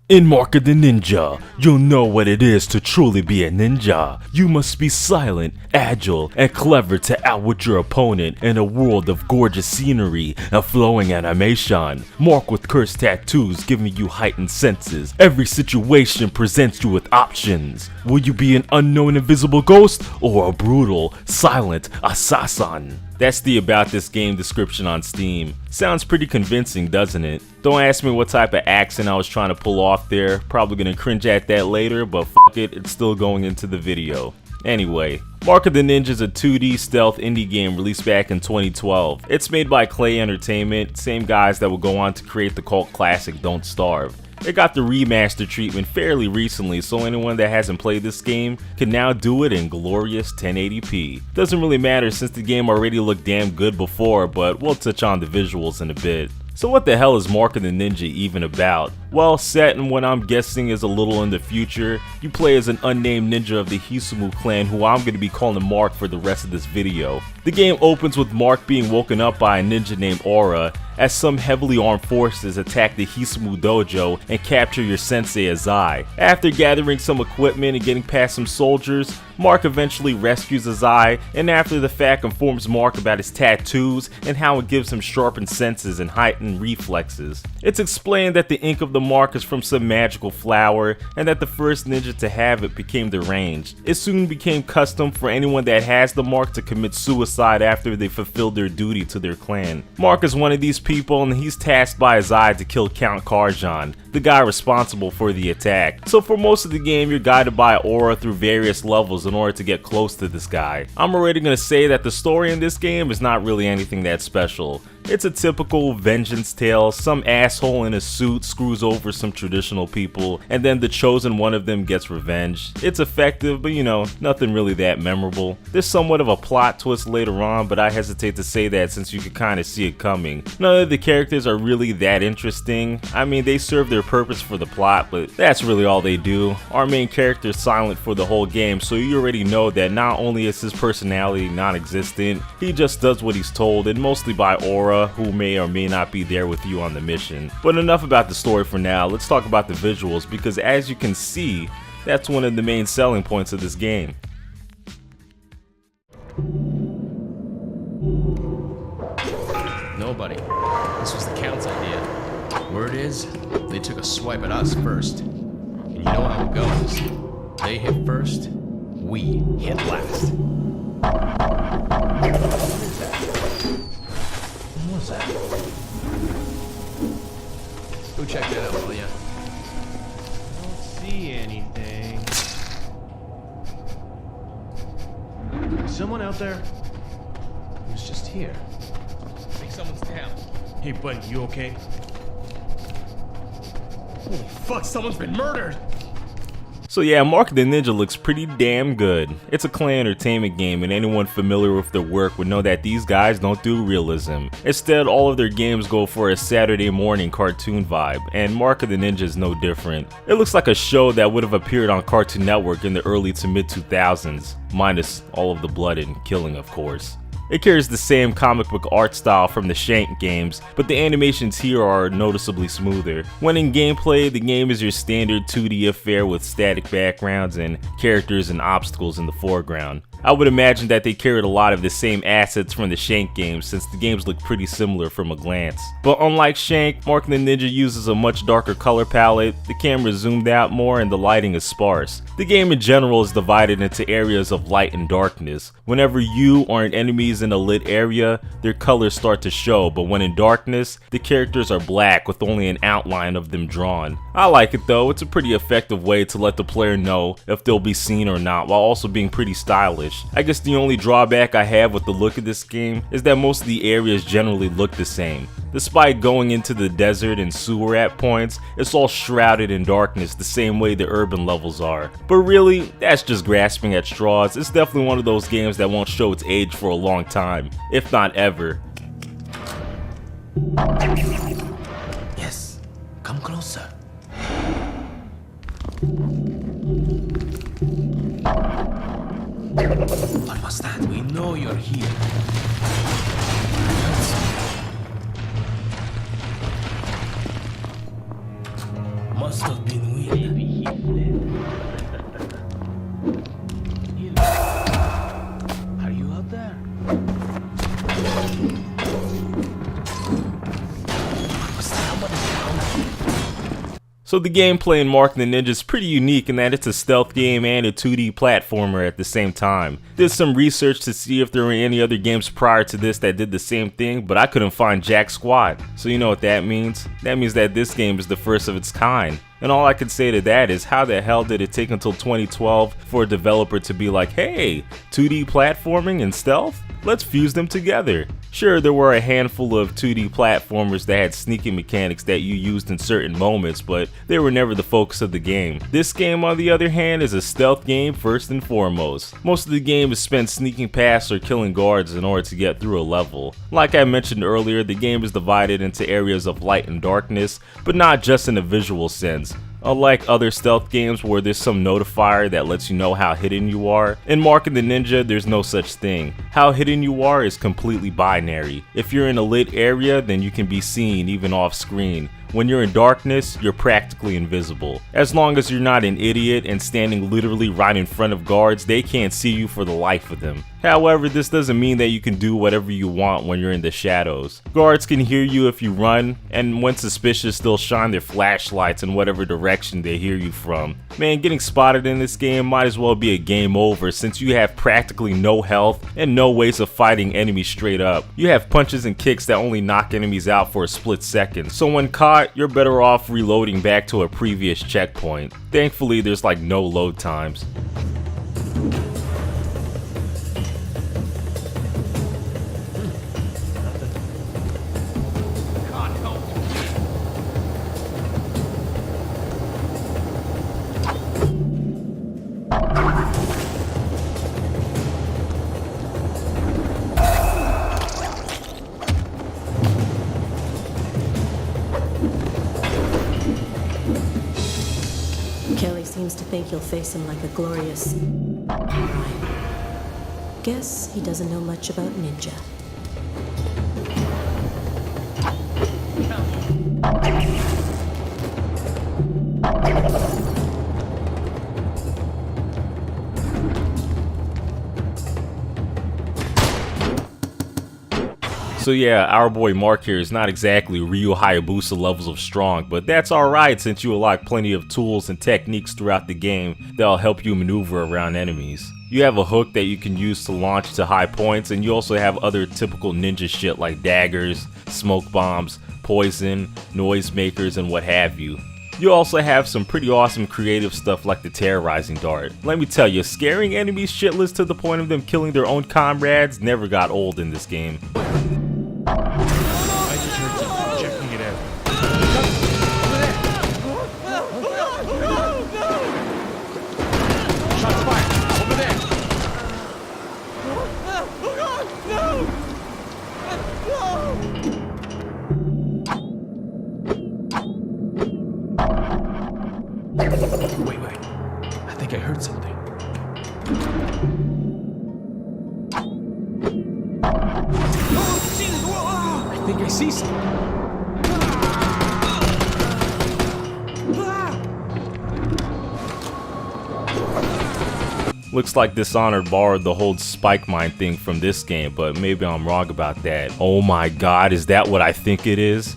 In Mark of the Ninja, you'll know what it is to truly be a ninja. You must be silent, agile, and clever to outwit your opponent in a world of gorgeous scenery and flowing animation. Mark with cursed tattoos giving you heightened senses. Every situation presents you with options. Will you be an unknown invisible ghost or a brutal, silent assassin? That's the about this game description on Steam. Sounds pretty convincing, doesn't it? Don't ask me what type of accent I was trying to pull off there. Probably gonna cringe at that later, but fuck it, it's still going into the video. Anyway, Mark of the Ninja is a 2D stealth indie game released back in 2012. It's made by Clay Entertainment, same guys that will go on to create the cult classic Don't Starve. It got the remaster treatment fairly recently, so anyone that hasn't played this game can now do it in glorious 1080p. Doesn't really matter since the game already looked damn good before, but we'll touch on the visuals in a bit. So what the hell is Mark of the Ninja even about? Well, set in what I'm guessing is a little in the future, you play as an unnamed ninja of the Hisumu clan who I'm going to be calling Mark for the rest of this video. The game opens with Mark being woken up by a ninja named Aura as some heavily armed forces attack the Hisumu dojo and capture your sensei Azai. After gathering some equipment and getting past some soldiers, Mark eventually rescues Azai and after the fact informs Mark about his tattoos and how it gives him sharpened senses and heightened reflexes. It's explained that the ink of the mark is from some magical flower and that the first ninja to have it became deranged. It soon became custom for anyone that has the mark to commit suicide after they fulfilled their duty to their clan. Mark is one of these people and he's tasked by Azai to kill Count Karjan, the guy responsible for the attack. So for most of the game you're guided by Aura through various levels in order to get close to this guy. I'm already gonna say that the story in this game is not really anything that special. It's a typical vengeance tale. Some asshole in a suit screws over some traditional people and then the chosen one of them gets revenge. It's effective, but you know, nothing really that memorable. There's somewhat of a plot twist later on, but I hesitate to say that since you could kind of see it coming. None of the characters are really that interesting. I mean, they serve their purpose for the plot, but that's really all they do. Our main character is silent for the whole game, so you already know that not only is his personality non-existent, he just does what he's told, and mostly by Aura, who may or may not be there with you on the mission. But enough about the story for now, let's talk about the visuals, because as you can see, that's one of the main selling points of this game. Nobody. This was the Count's idea. Word is, they took a swipe at us first. And you know how it goes. They hit first, we hit last. What was that? Go check that out, will ya? I don't see anything. Someone out there? He was just here. I think someone's down. Hey buddy, you okay? Holy fuck, someone's been murdered! So yeah, Mark of the Ninja looks pretty damn good. It's a Clay Entertainment game and anyone familiar with their work would know that these guys don't do realism. Instead, all of their games go for a Saturday morning cartoon vibe, and Mark of the Ninja is no different. It looks like a show that would have appeared on Cartoon Network in the early to mid 2000s, minus all of the blood and killing of course. It carries the same comic book art style from the Shank games, but the animations here are noticeably smoother. When in gameplay, the game is your standard 2D affair with static backgrounds and characters and obstacles in the foreground. I would imagine that they carried a lot of the same assets from the Shank games since the games look pretty similar from a glance. But unlike Shank, Mark of the Ninja uses a much darker color palette, the camera is zoomed out more and the lighting is sparse. The game in general is divided into areas of light and darkness. Whenever you or an enemy is in a lit area, their colors start to show, but when in darkness, the characters are black with only an outline of them drawn. I like it though, it's a pretty effective way to let the player know if they'll be seen or not while also being pretty stylish. I guess the only drawback I have with the look of this game is that most of the areas generally look the same. Despite going into the desert and sewer at points, it's all shrouded in darkness the same way the urban levels are. But really, that's just grasping at straws. It's definitely one of those games that won't show its age for a long time, if not ever. Yes, come closer. What was that? We know you're here. Must Are you out there? So the gameplay in Mark the Ninja is pretty unique in that it's a stealth game and a 2D platformer at the same time. Did some research to see if there were any other games prior to this that did the same thing, but I couldn't find jack squat. So you know what that means? That means that this game is the first of its kind. And all I can say to that is, how the hell did it take until 2012 for a developer to be like, hey, 2D platforming and stealth? Let's fuse them together. Sure, there were a handful of 2D platformers that had sneaking mechanics that you used in certain moments, but they were never the focus of the game. This game, on the other hand, is a stealth game first and foremost. Most of the game is spent sneaking past or killing guards in order to get through a level. Like I mentioned earlier, the game is divided into areas of light and darkness, but not just in a visual sense. Unlike other stealth games where there's some notifier that lets you know how hidden you are, in Markoftheninja there's no such thing. How hidden you are is completely binary. If you're in a lit area, then you can be seen even off screen. When you're in darkness, you're practically invisible. As long as you're not an idiot and standing literally right in front of guards, they can't see you for the life of them. However, this doesn't mean that you can do whatever you want when you're in the shadows. Guards can hear you if you run, and when suspicious, they'll shine their flashlights in whatever direction they hear you from. Man, getting spotted in this game might as well be a game over since you have practically no health and no ways of fighting enemies straight up. You have punches and kicks that only knock enemies out for a split second, so when caught, you're better off reloading back to a previous checkpoint. Thankfully, there's like no load times. Kelly seems to think you'll face him like a glorious crime. Guess he doesn't know much about ninja. So yeah, our boy Mark here is not exactly Ryu Hayabusa levels of strong, but that's alright since you unlock plenty of tools and techniques throughout the game that'll help you maneuver around enemies. You have a hook that you can use to launch to high points, and you also have other typical ninja shit like daggers, smoke bombs, poison, noisemakers, and what have you. You also have some pretty awesome creative stuff like the terrorizing dart. Let me tell you, scaring enemies shitless to the point of them killing their own comrades never got old in this game. I just heard something. Checking it out. Shots fired. Over there. Wait. I think I heard something. I think I see something. Looks like Dishonored borrowed the whole spike mine thing from this game, but maybe I'm wrong about that. Oh my god, is that what I think it is?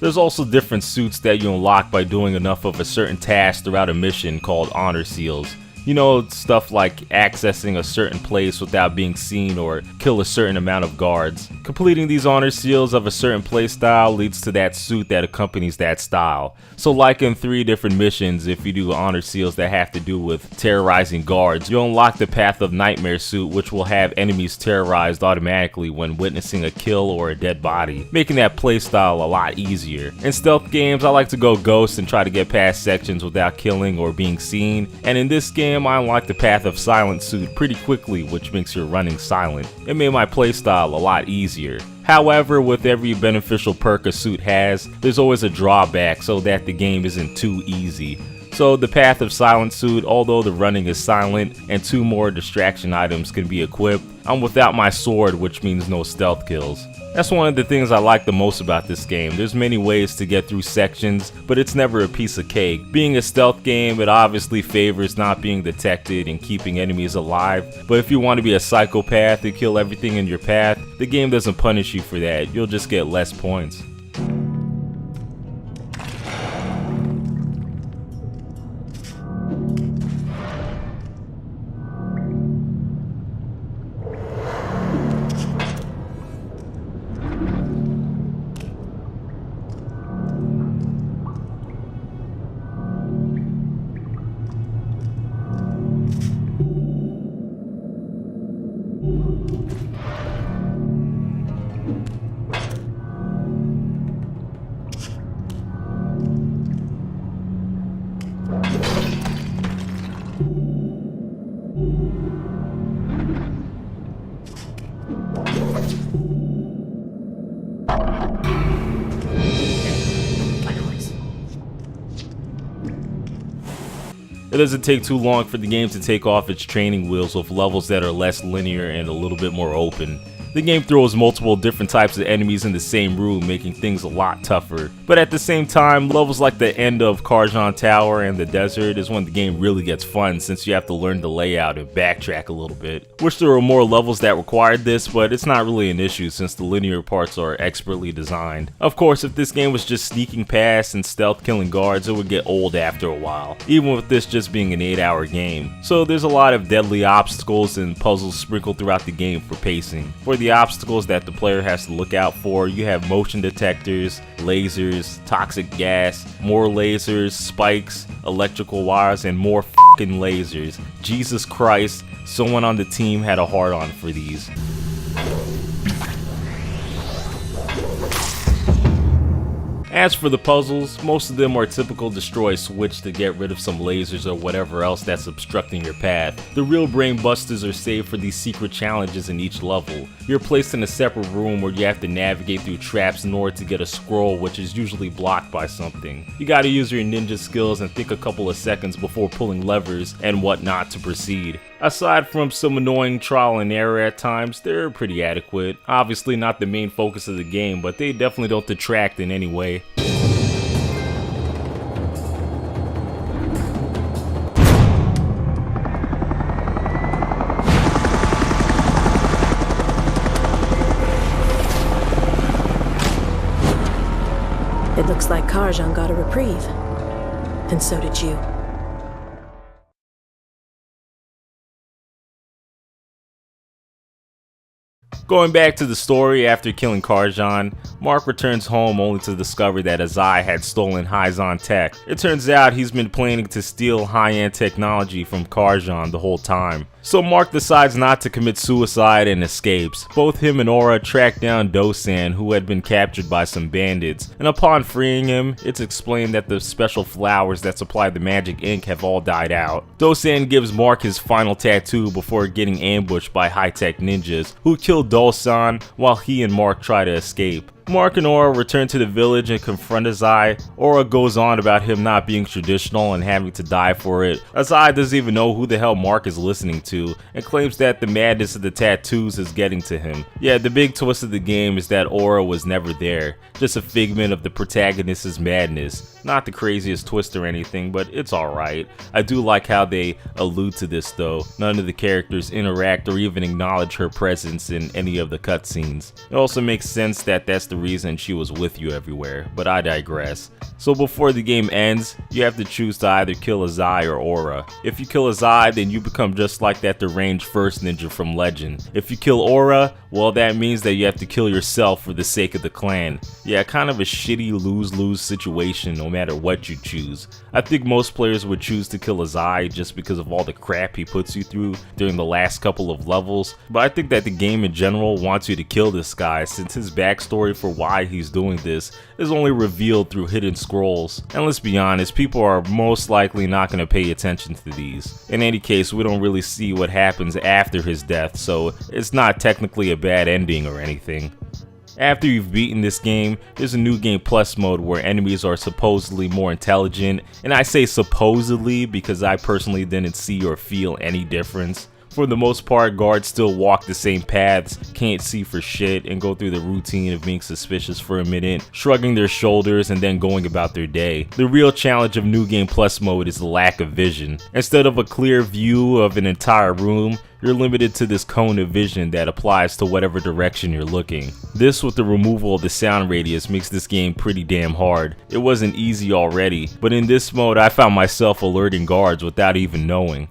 There's also different suits that you unlock by doing enough of a certain task throughout a mission called honor seals. You know, stuff like accessing a certain place without being seen or kill a certain amount of guards. Completing these honor seals of a certain playstyle leads to that suit that accompanies that style. So like in 3 different missions, if you do honor seals that have to do with terrorizing guards, you'll unlock the Path of Nightmare suit, which will have enemies terrorized automatically when witnessing a kill or a dead body, making that playstyle a lot easier. In stealth games, I like to go ghost and try to get past sections without killing or being seen, and in this game I unlocked the Path of Silent suit pretty quickly, which makes your running silent. It made my playstyle a lot easier. However, with every beneficial perk a suit has, there's always a drawback so that the game isn't too easy. So the Path of Silent suit, although the running is silent and 2 more distraction items can be equipped, I'm without my sword, which means no stealth kills. That's one of the things I like the most about this game. There's many ways to get through sections, but it's never a piece of cake. Being a stealth game, it obviously favors not being detected and keeping enemies alive, but if you want to be a psychopath and kill everything in your path, the game doesn't punish you for that. You'll just get less points. It doesn't take too long for the game to take off its training wheels with levels that are less linear and a little bit more open. The game throws multiple different types of enemies in the same room, making things a lot tougher. But at the same time, levels like the end of Karjan Tower and the desert is when the game really gets fun, since you have to learn the layout and backtrack a little bit. Wish there were more levels that required this, but it's not really an issue since the linear parts are expertly designed. Of course, if this game was just sneaking past and stealth killing guards, it would get old after a while, even with this just being an 8-hour game. So there's a lot of deadly obstacles and puzzles sprinkled throughout the game for pacing. For the obstacles that the player has to look out for, you have motion detectors, lasers, toxic gas, more lasers, spikes, electrical wires, and more fucking lasers. Jesus Christ, someone on the team had a hard-on for these. As for the puzzles, most of them are typical destroy a switch to get rid of some lasers or whatever else that's obstructing your path. The real brain busters are saved for these secret challenges in each level. You're placed in a separate room where you have to navigate through traps in order to get a scroll, which is usually blocked by something. You gotta use your ninja skills and think a couple of seconds before pulling levers and whatnot to proceed. Aside from some annoying trial and error at times, they're pretty adequate. Obviously not the main focus of the game, but they definitely don't detract in any way. It looks like Karjan got a reprieve. And so did you. Going back to the story, after killing Karjan, Mark returns home only to discover that Azai had stolen Hyzon tech. It turns out he's been planning to steal high-end technology from Karjan the whole time. So Mark decides not to commit suicide and escapes. Both him and Aura track down Dosan, who had been captured by some bandits, and upon freeing him, it's explained that the special flowers that supply the magic ink have all died out. Dosan gives Mark his final tattoo before getting ambushed by high-tech ninjas, who kill Dosan while he and Mark try to escape. Mark and Aura return to the village and confront Azai. Aura goes on about him not being traditional and having to die for it. Azai doesn't even know who the hell Mark is listening to and claims that the madness of the tattoos is getting to him. Yeah, the big twist of the game is that Aura was never there, just a figment of the protagonist's madness. Not the craziest twist or anything, but it's alright. I do like how they allude to this though. None of the characters interact or even acknowledge her presence in any of the cutscenes. It also makes sense that that's the reason she was with you everywhere, but I digress. So before the game ends, you have to choose to either kill Azai or Aura. If you kill Azai, then you become just like that deranged first ninja from Legend. If you kill Aura, well, that means that you have to kill yourself for the sake of the clan. Yeah, kind of a shitty lose-lose situation no matter what you choose. I think most players would choose to kill Azai just because of all the crap he puts you through during the last couple of levels, but I think that the game in general wants you to kill this guy since his backstory for why he's doing this is only revealed through hidden scrolls. And let's be honest, people are most likely not going to pay attention to these. In any case, we don't really see what happens after his death, so it's not technically a bad ending or anything. After you've beaten this game, there's a new game plus mode where enemies are supposedly more intelligent, and I say supposedly because I personally didn't see or feel any difference. For the most part, guards still walk the same paths, can't see for shit, and go through the routine of being suspicious for a minute, shrugging their shoulders and then going about their day. The real challenge of New Game Plus mode is the lack of vision. Instead of a clear view of an entire room, you're limited to this cone of vision that applies to whatever direction you're looking. This, with the removal of the sound radius, makes this game pretty damn hard. It wasn't easy already, but in this mode I found myself alerting guards without even knowing.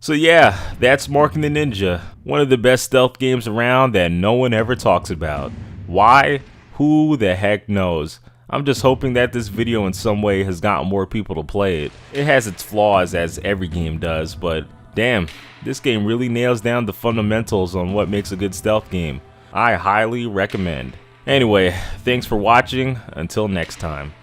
So yeah, that's Mark the Ninja, one of the best stealth games around that no one ever talks about. Why? Who the heck knows? I'm just hoping that this video in some way has gotten more people to play it. It has its flaws, as every game does, but damn, this game really nails down the fundamentals on what makes a good stealth game. I highly recommend. Anyway, thanks for watching, until next time.